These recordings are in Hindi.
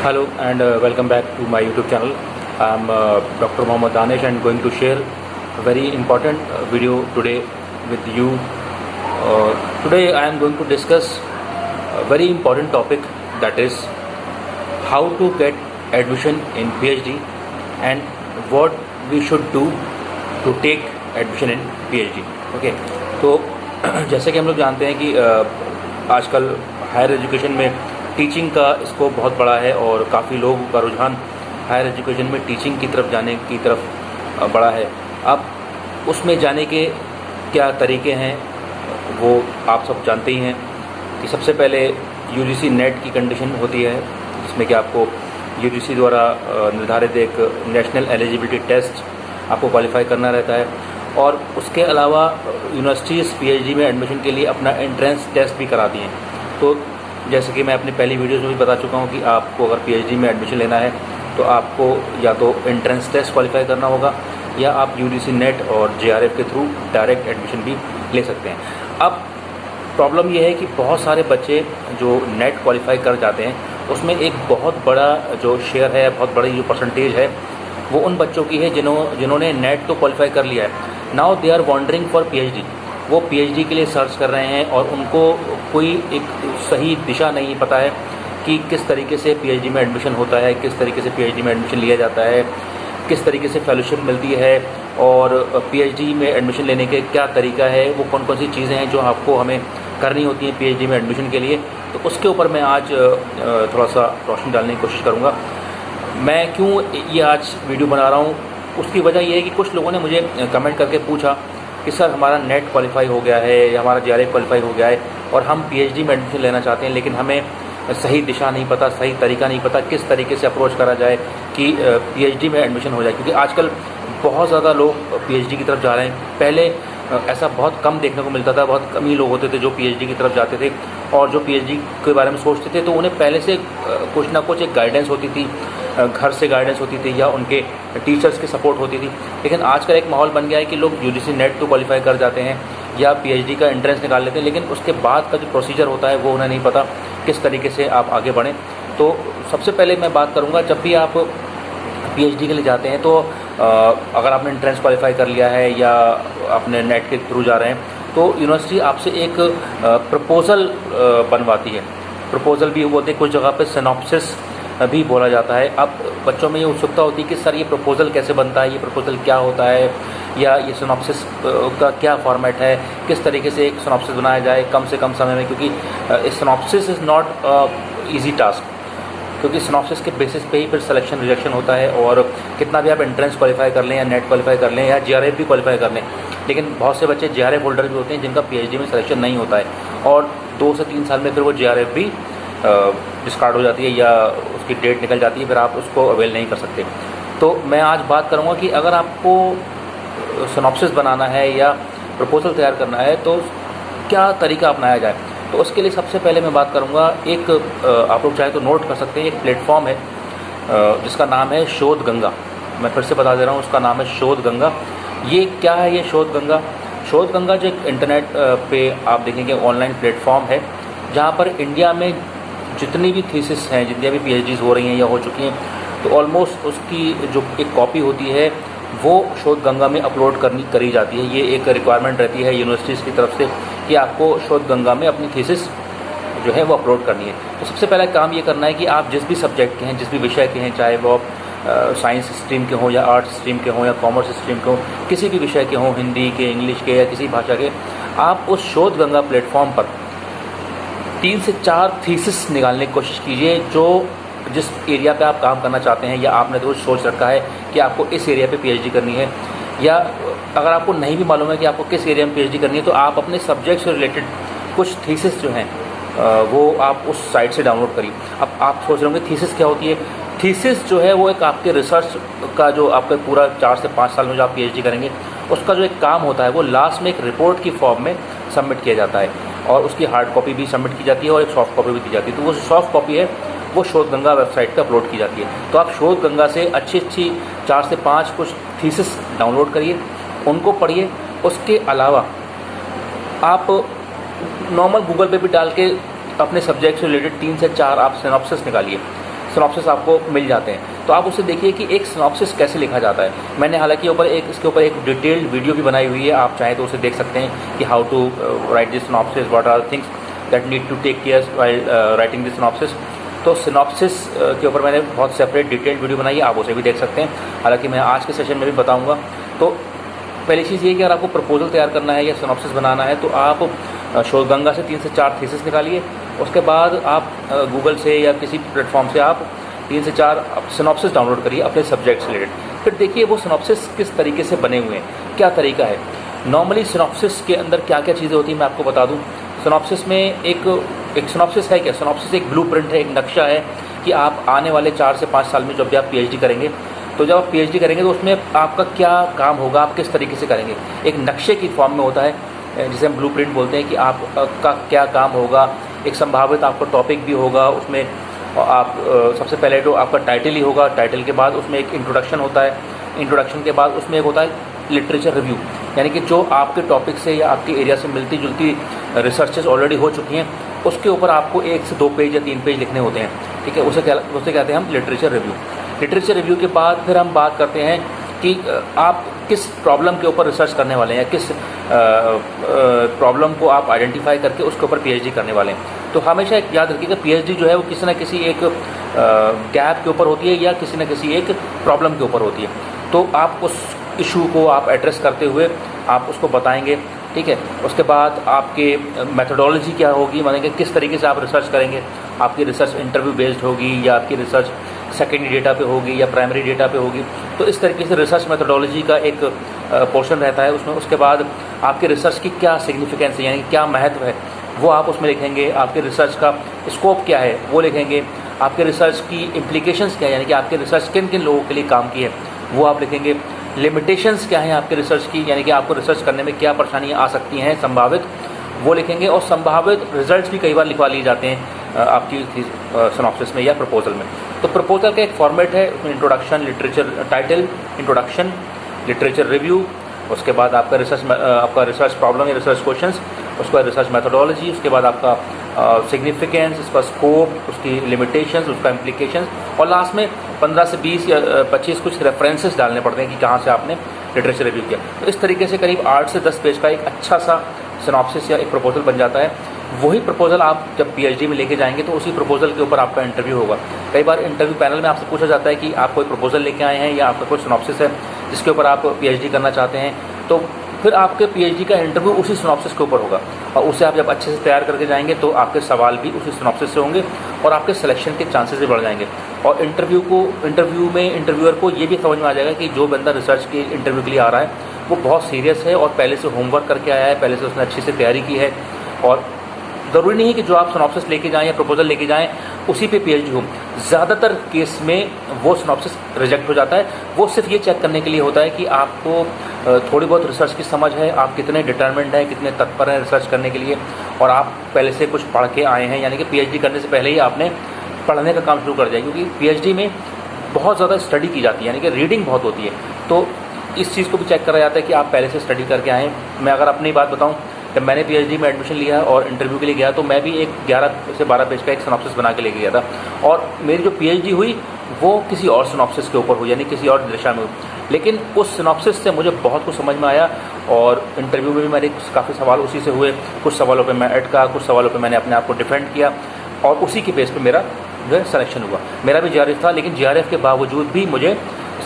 Hello and welcome back to my YouTube channel. I am Dr. Mohammad Danish and going to share a very important video today with you. Today I am going to discuss a very important topic, that is how to get admission in PhD and what we should do to take admission in PhD. Okay, तो जैसे कि हम लोग जानते हैं कि आजकल हायर एजुकेशन में टीचिंग का स्कोप बहुत बड़ा है और काफ़ी लोगों का रुझान हायर एजुकेशन में टीचिंग की तरफ जाने की तरफ बड़ा है। अब उसमें जाने के क्या तरीके हैं वो आप सब जानते ही हैं कि सबसे पहले यूजीसी नेट की कंडीशन होती है, जिसमें कि आपको यूजीसी द्वारा निर्धारित एक नेशनल एलिजिबिलिटी टेस्ट आपको क्वालिफाई करना रहता है। और उसके अलावा यूनिवर्सिटीज़ पीएचडी में एडमिशन के लिए अपना एंट्रेंस टेस्ट भी कराती हैं। तो जैसे कि मैं अपनी पहली वीडियोज़ में भी बता चुका हूँ कि आपको अगर पीएचडी में एडमिशन लेना है तो आपको या तो एंट्रेंस टेस्ट क्वालिफाई करना होगा या आप यूजीसी नेट और जेआरएफ के थ्रू डायरेक्ट एडमिशन भी ले सकते हैं। अब प्रॉब्लम यह है कि बहुत सारे बच्चे जो नेट क्वालिफाई कर जाते हैं उसमें एक बहुत बड़ा जो शेयर है, बहुत बड़ी जो परसेंटेज है वो उन बच्चों की है जिन्होंने नेट तो क्वालिफाई कर लिया है। Now they are wondering for PhD, वो पीएचडी के लिए सर्च कर रहे हैं और उनको कोई एक सही दिशा नहीं पता है कि किस तरीके से पीएचडी में एडमिशन होता है, किस तरीके से पीएचडी में एडमिशन लिया जाता है, किस तरीके से फेलोशिप मिलती है और पीएचडी में एडमिशन लेने के क्या तरीका है, वो कौन कौन सी चीज़ें हैं जो आपको हमें करनी होती हैं पीएचडी में एडमिशन के लिए। तो उसके ऊपर मैं आज थोड़ा सा रोशनी डालने की कोशिश करूँगा। मैं क्यों ये आज वीडियो बना रहा हूँ, उसकी वजह यह है कि कुछ लोगों ने मुझे कमेंट करके पूछा कि सर हमारा नेट क्वालिफाई हो गया है या हमारा जेआरएफ क्वालिफाई हो गया है और हम पीएचडी में एडमिशन लेना चाहते हैं, लेकिन हमें सही दिशा नहीं पता, सही तरीका नहीं पता, किस तरीके से अप्रोच करा जाए कि पीएचडी में एडमिशन हो जाए। क्योंकि आजकल बहुत ज़्यादा लोग पीएचडी की तरफ जा रहे हैं। पहले ऐसा बहुत कम देखने को मिलता था, बहुत कम ही लोग होते थे जो पीएचडी की तरफ जाते थे और जो पीएचडी के बारे में सोचते थे तो उन्हें पहले से कुछ ना कुछ एक गाइडेंस होती थी, घर से गाइडेंस होती थी या उनके टीचर्स की सपोर्ट होती थी। लेकिन आजकल एक माहौल बन गया है कि लोग यूजीसी नेट तो क्वालिफाई कर जाते हैं या पीएचडी का एंट्रेंस निकाल लेते हैं, लेकिन उसके बाद का जो प्रोसीजर होता है वो उन्हें नहीं पता किस तरीके से आप आगे बढ़ें। तो सबसे पहले मैं बात करूँगा, जब भी आप पीएचडी के लिए जाते हैं तो अगर आपने एंट्रेंस क्वालिफाई कर लिया है या अपने नेट के थ्रू जा रहे हैं तो यूनिवर्सिटी आपसे एक प्रपोज़ल बनवाती है। प्रपोज़ल भी बोलते हैं, कुछ जगह पे सिनॉप्सिस भी बोला जाता है। अब बच्चों में ये उत्सुकता होती है कि सर ये प्रपोज़ल कैसे बनता है, ये प्रपोज़ल क्या होता है, या ये सिनॉप्सिस का क्या फॉर्मेट है, किस तरीके से एक सिनॉप्सिस बनाया जाए कम से कम समय में, क्योंकि synopsis is not easy task, क्योंकि सिनॉप्सिस के बेसिस पे ही फिर सिलेक्शन रिजेक्शन होता है। और कितना भी आप एंट्रेंस क्वालिफाई कर लें या नेट क्वालिफाई कर लें या जेआरएफ भी क्वालिफाई कर लें, लेकिन बहुत से बच्चे जेआरएफ होल्डर भी होते हैं जिनका पीएचडी में सिलेक्शन नहीं होता है और 2 से 3 साल में फिर वो जेआरएफ भी डिस्कार्ड हो जाती है या उसकी डेट निकल जाती है, फिर आप उसको अवेल नहीं कर सकते। तो मैं आज बात करूँगा कि अगर आपको सिनॉप्सिस बनाना है या प्रपोजल तैयार करना है तो क्या तरीका अपनाया जाए। तो उसके लिए सबसे पहले मैं बात करूँगा, एक आप लोग चाहे तो नोट कर सकते हैं, एक प्लेटफॉर्म है जिसका नाम है शोध गंगा। मैं फिर से बता दे रहा हूँ, उसका नाम है शोध गंगा। ये क्या है ये शोध गंगा? शोध गंगा जो एक इंटरनेट पे आप देखेंगे ऑनलाइन प्लेटफॉर्म है जहाँ पर इंडिया में जितनी भी थीसिस हैं, जितनी भी पीएचडीज़ हो रही हैं या हो चुकी हैं, तो ऑलमोस्ट उसकी जो एक कॉपी होती है वो शोध गंगा में अपलोड करी जाती है। ये एक रिक्वायरमेंट रहती है यूनिवर्सिटीज़ की तरफ से कि आपको शोध गंगा में अपनी थीसिस जो है वो अपलोड करनी है। तो सबसे पहला काम ये करना है कि आप जिस भी सब्जेक्ट के हैं, जिस भी विषय के हैं, चाहे वो साइंस स्ट्रीम के हों या आर्ट्स स्ट्रीम के हों या कॉमर्स स्ट्रीम के हों, किसी भी विषय के हों, हिंदी के, इंग्लिश के या किसी भाषा के, आप उस शोध गंगा प्लेटफॉर्म पर 3 से 4 थीसिस निकालने की कोशिश कीजिए जो जिस एरिया पे आप काम करना चाहते हैं या आपने तो सोच रखा है कि आपको इस एरिया पे पीएचडी करनी है, या अगर आपको नहीं भी मालूम है कि आपको किस एरिया में पीएचडी करनी है तो आप अपने सब्जेक्ट से रिलेटेड कुछ थीसिस जो हैं वो आप उस साइट से डाउनलोड करिए। अब आप सोच रहे होंगे थीसिस क्या होती है। थीसिस जो है वो एक आपके रिसर्च का जो आपका पूरा 4 से 5 साल में जो आप पीएचडी करेंगे उसका जो एक काम होता है वो लास्ट में एक रिपोर्ट की फॉर्म में सबमिट किया जाता है और उसकी हार्ड कॉपी भी सबमिट की जाती है और एक सॉफ्ट कॉपी भी दी जाती है। तो वो सॉफ्ट कॉपी है वो शोध गंगा वेबसाइट पे अपलोड की जाती है। तो आप शोध गंगा से अच्छी 4 से 5 कुछ थीसिस डाउनलोड करिए, उनको पढ़िए। उसके अलावा आप नॉर्मल गूगल पे भी डाल के अपने सब्जेक्ट से रिलेटेड 3 से 4 आप सिनॉप्सिस निकालिए। सिनॉप्सिस आपको मिल जाते हैं। तो आप उसे देखिए कि एक सिनॉप्सिस कैसे लिखा जाता है। मैंने हालांकि इसके ऊपर एक डिटेल्ड वीडियो भी बनाई हुई है, आप चाहें तो उसे देख सकते हैं कि how to write this synopsis, what are things that need to take care while writing this synopsis. तो सिनॉप्सिस के ऊपर मैंने बहुत सेपरेट डिटेल्ड वीडियो बनाई है, आप उसे भी देख सकते हैं। हालांकि मैं आज के सेशन में भी बताऊँगा। तो पहली चीज़ ये कि अगर आपको प्रपोजल तैयार करना है या सिनॉप्सिस बनाना है तो आप शोधगंगा से 3 से 4 थीसिस निकालिए। उसके बाद आप गूगल से या किसी प्लेटफॉर्म से आप 3 से 4 सिनॉप्सिस डाउनलोड करिए अपने सब्जेक्ट से रिलेटेड। फिर देखिए वो सिनॉप्सिस किस तरीके से बने हुए हैं, क्या तरीका है। नॉर्मली सिनॉप्सिस के अंदर क्या क्या चीज़ें होती हैं मैं आपको बता दूं। सिनॉप्सिस में एक सिनॉप्सिस है क्या, सिनॉप्सिस एक ब्लूप्रिंट है, एक नक्शा है कि आप आने वाले 4 से 5 साल में जब भी आप पीएचडी करेंगे, तो जब आप पीएचडी करेंगे तो उसमें आपका क्या काम होगा, आप किस तरीके से करेंगे। एक नक्शे की फॉर्म में होता है जिसे हम ब्लूप्रिंट बोलते हैं कि आपका क्या काम होगा। एक संभावित आपका टॉपिक भी होगा उसमें। आप सबसे पहले तो आपका टाइटल ही होगा, टाइटल के बाद उसमें एक इंट्रोडक्शन होता है, इंट्रोडक्शन के बाद उसमें एक होता है लिटरेचर रिव्यू, यानी कि जो आपके टॉपिक से या आपके एरिया से मिलती जुलती रिसर्चेस ऑलरेडी हो चुकी हैं उसके ऊपर आपको 1 से 2 पेज या 3 पेज लिखने होते हैं, ठीक है। उसे कहते हैं हम लिटरेचर रिव्यू। लिटरेचर रिव्यू के बाद फिर हम बात करते हैं कि आप किस प्रॉब्लम के ऊपर रिसर्च करने वाले हैं, किस प्रॉब्लम को आप आइडेंटिफाई करके उसके ऊपर पीएचडी करने वाले हैं। तो हमेशा एक याद रखिएगा पीएचडी जो है वो किसी न किसी एक गैप के ऊपर होती है या किसी न किसी एक प्रॉब्लम के ऊपर होती है। तो आप उस इशू को आप एड्रेस करते हुए आप उसको बताएंगे, ठीक है। उसके बाद आपके मेथोडोलॉजी क्या होगी, मानेंगे किस तरीके से आप रिसर्च करेंगे। आपकी रिसर्च इंटरव्यू बेस्ड होगी या आपकी रिसर्च सेकेंडरी डेटा पे होगी या प्राइमरी डेटा पे होगी। तो इस तरीके से रिसर्च मेथोडोलॉजी का एक पोर्शन रहता है उसमें। उसके बाद आपके रिसर्च की क्या सिग्निफिकेंस है, यानी क्या महत्व है, वो आप उसमें लिखेंगे। आपके रिसर्च का स्कोप क्या है वो लिखेंगे। आपके रिसर्च की इम्प्लीकेशंस क्या है, यानी कि आपके रिसर्च किन किन लोगों के लिए काम की है वो आप लिखेंगे। लिमिटेशंस क्या है आपके रिसर्च की, यानी कि आपको रिसर्च करने में क्या परेशानियाँ आ सकती हैं संभावित, वो लिखेंगे। और संभावित रिजल्ट्स भी कई बार लिखवा लिए जाते हैं आपकी सिनॉप्सिस में या प्रपोजल में। तो प्रपोजल का एक फॉर्मेट है, उसमें introduction, literature title, introduction, literature review, उसके बाद आपका रिसर्च प्रॉब्लम या रिसर्च क्वेश्चंस, उसके बाद रिसर्च मेथोडोलॉजी, उसके बाद आपका सिग्निफिकेंस, उसका स्कोप, उसकी लिमिटेशंस, उसका इम्प्लीकेशंस, और लास्ट में 15 से 20 या 25 कुछ रेफरेंसेस डालने पड़ते हैं कि कहाँ से आपने लिटरेचर रिव्यू किया। तो इस तरीके से करीब 8 से 10 पेज का एक अच्छा सा सिनॉप्सिस या एक प्रपोजल बन जाता है। वही प्रपोजल आप जब पीएचडी में लेके जाएंगे तो उसी प्रपोजल के ऊपर आपका इंटरव्यू होगा। कई बार इंटरव्यू पैनल में आपसे पूछा जाता है कि आप कोई प्रपोजल लेके आए हैं या आपका कोई सिनॉप्सिस है जिसके ऊपर आप पीएचडी करना चाहते हैं, तो फिर आपके पीएचडी का इंटरव्यू उसी सिनॉप्सिस के ऊपर होगा। और उसे आप जब अच्छे से तैयार करके जाएंगे तो आपके सवाल भी उसी सिनॉप्सिस से होंगे और आपके सिलेक्शन के चांसेस भी बढ़ जाएंगे। और इंटरव्यू में इंटरव्यूअर को ये भी समझ में आ जाएगा कि जो बंदा रिसर्च के इंटरव्यू के लिए आ रहा है वो बहुत सीरियस है और पहले से होमवर्क करके आया है, पहले से उसने अच्छी से तैयारी की है। और ज़रूरी नहीं है कि जो आप सिनॉप्सिस लेके जाएं या प्रपोजल लेके जाएं उसी पे पीएचडी हो। ज़्यादातर केस में वो सिनॉप्सिस रिजेक्ट हो जाता है। वो सिर्फ ये चेक करने के लिए होता है कि आपको थोड़ी बहुत रिसर्च की समझ है, आप कितने डिटर्मिन्ड हैं, कितने तत्पर हैं रिसर्च करने के लिए, और आप पहले से कुछ पढ़ के आए हैं, यानी कि पीएचडी करने से पहले ही आपने पढ़ने का काम शुरू कर दिया। क्योंकि पीएचडी में बहुत ज़्यादा स्टडी की जाती है, यानी कि रीडिंग बहुत होती है। तो इस चीज़ को भी चेक करा जाता है कि आप पहले से स्टडी करके आएँ। मैं अगर अपनी बात बताऊँ, जब मैंने पीएचडी में एडमिशन लिया और इंटरव्यू के लिए गया तो मैं भी एक 11 से 12 पेज का एक सिनॉप्सिस बना के लेके गया था। और मेरी जो पीएचडी हुई वो किसी और सिनॉप्सिस के ऊपर हुई, यानी किसी और दिशा में हुई। लेकिन उस सिनॉप्सिस से मुझे बहुत कुछ समझ में आया और इंटरव्यू में भी मेरे काफ़ी सवाल उसी से हुए। कुछ सवालों पर मैं अटका, कुछ सवालों पर मैंने अपने आप को डिफेंड किया और उसी के बेस पर मेरा जो है सिलेक्शन हुआ। मेरा भी जीआरएफ था, लेकिन जीआरएफ के बावजूद भी मुझे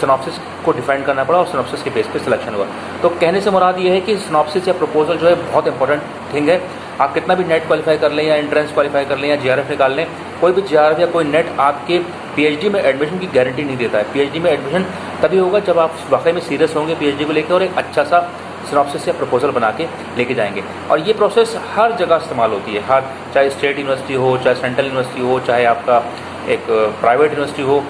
सिनॉप्सिस को डिफाइन करना पड़ा और सिनॉप्सिस के बेस पे सिलेक्शन हुआ। तो कहने से मुराद ये है कि सिनॉप्सिस या प्रपोजल जो है बहुत इंपॉर्टेंट थिंग है। आप कितना भी नेट क्वालिफाई कर लें या एंट्रेंस क्वालिफाई कर लें या जीआरएफ निकाल लें, कोई भी जीआरएफ या कोई नेट आपके पीएचडी में एडमिशन की गारंटी नहीं देता है। पीएचडी में एडमिशन तभी होगा जब आप वाकई में सीरियस होंगे पीएचडी को लेकर और एक अच्छा सा सिनॉप्सिस या प्रपोजल बना के लेके जाएंगे। और ये प्रोसेस हर जगह इस्तेमाल होती है, चाहे स्टेट यूनिवर्सिटी हो, चाहे सेंट्रल यूनिवर्सिटी हो, चाहे आपका एक प्राइवेट यूनिवर्सिटी हो,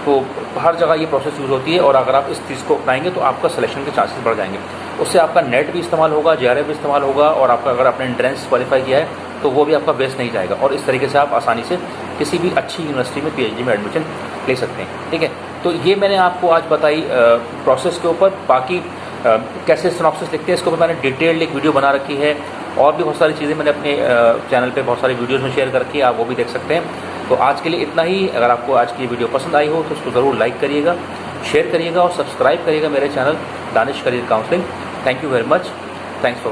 तो हर जगह ये प्रोसेस यूज़ होती है। और अगर आप इस चीज़ को अपनाएंगे तो आपका सिलेक्शन के चांसेस बढ़ जाएंगे। उससे आपका नेट भी इस्तेमाल होगा, जीआरएफ भी इस्तेमाल होगा, और आपका अगर आपने एंट्रेंस क्वालिफाई किया है तो वो भी आपका वेस्ट नहीं जाएगा। और इस तरीके से आप आसानी से किसी भी अच्छी यूनिवर्सिटी में पीएचडी में एडमिशन ले सकते हैं, ठीक है। तो ये मैंने आपको आज बताई प्रोसेस के ऊपर। बाकी कैसे सिनॉप्सिस लिखते हैं इसके ऊपर मैंने डिटेल्ड एक वीडियो बना रखी है, और भी बहुत सारी चीज़ें मैंने अपने चैनल पे बहुत सारी वीडियोज़ में शेयर कर रखी है, आप वो भी देख सकते हैं। तो आज के लिए इतना ही। अगर आपको आज की वीडियो पसंद आई हो तो उसको ज़रूर लाइक करिएगा, शेयर करिएगा और सब्सक्राइब करिएगा मेरे channel Danish career counselling. Thank you very much. Thanks for watching.